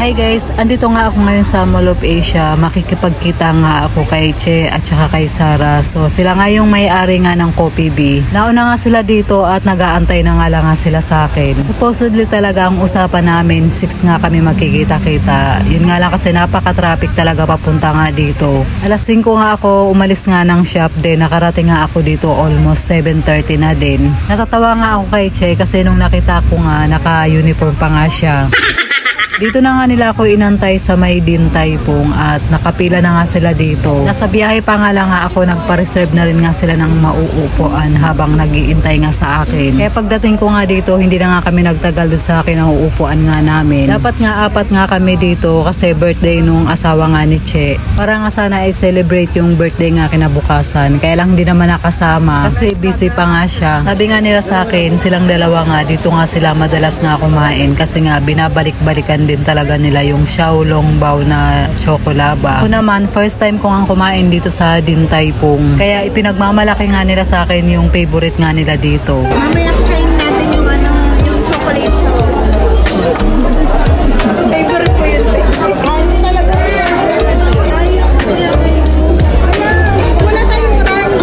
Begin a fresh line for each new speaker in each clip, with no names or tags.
Hi guys, andito nga ako ngayon sa Mall of Asia. Makikipagkita nga ako kay Che at saka kay Sarah. So sila nga yung may-ari nga ng Coffee Bee. Nauna nga sila dito at nag-aantay na nga lang nga sila sa akin. Supposedly talaga ang usapan namin 6 nga kami magkikita-kita. Yun nga lang kasi napaka-traffic talaga papunta nga dito. Alas 5 nga ako umalis nga ng shop din. Nakarating nga ako dito almost 7:30 na din. Natatawa nga ako kay Che kasi nung nakita ko nga naka-uniform pa nga siya. Dito na nga nila ako inantay sa may Dintay Pong at nakapila na nga sila dito. Nasa biyahe pa nga lang nga ako, nagpa-reserve na rin nga sila ng mauupuan habang nag-iintay nga sa akin. Kaya pagdating ko nga dito, hindi na nga kami nagtagal doon sa akin ang uupuan nga namin. Dapat nga 4 nga kami dito kasi birthday nung asawa nga ni Che. Para nga sana i-celebrate yung birthday nga kinabukasan. Kaya lang hindi naman nakasama kasi busy pa nga siya. Sabi nga nila sa akin, silang dalawa nga, dito nga sila madalas nga kumain kasi nga binabalik-balikan din talaga nila yung Xiaolong Bao na Chocolaba. Ako naman, first time ko nga kumain dito sa Dintay Pong. Kaya ipinagmamalaki nga nila sa akin yung favorite nga nila dito.
Mamaya try natin yung yung chocolate Xiaolong. Favorite ko yun. Ano talaga? Wala tayong run.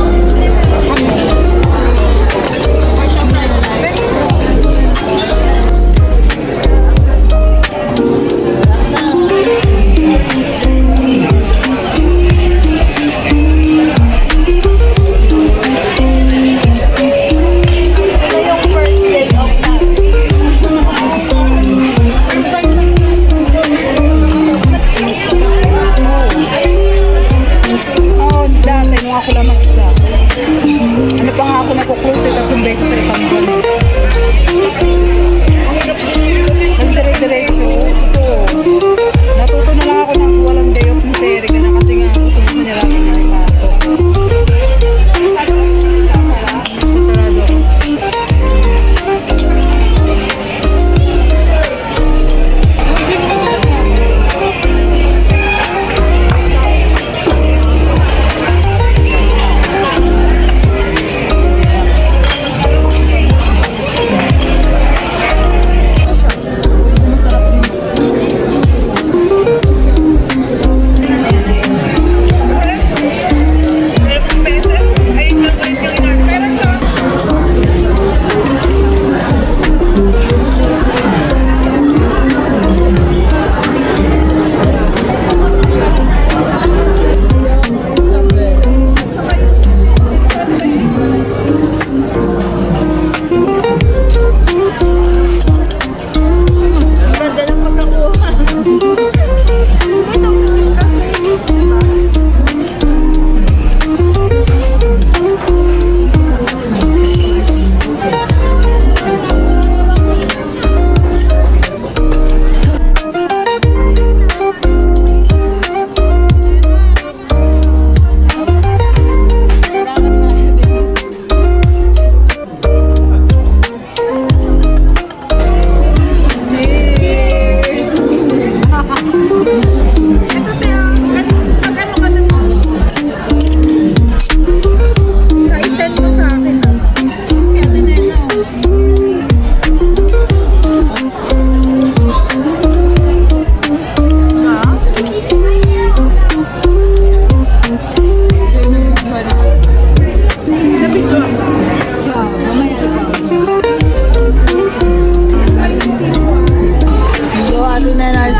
Ako lang mag-isa. Ano pa nga ako nagkuklose at 3 beses sa isang buwan. Nagdire-diretso. Ito. Natuto na lang ako ng walang day off ni Eric na kasi nga gusto niya lagi niya ipasok. Sasarado ako.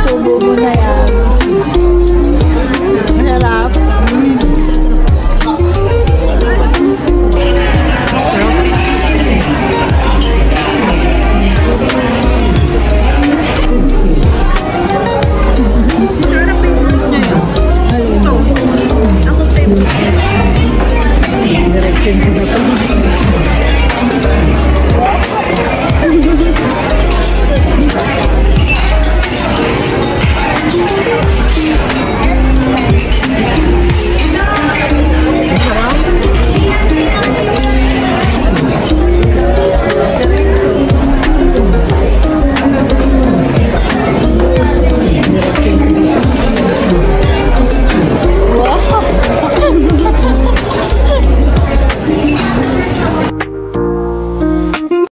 Subo mo na yan.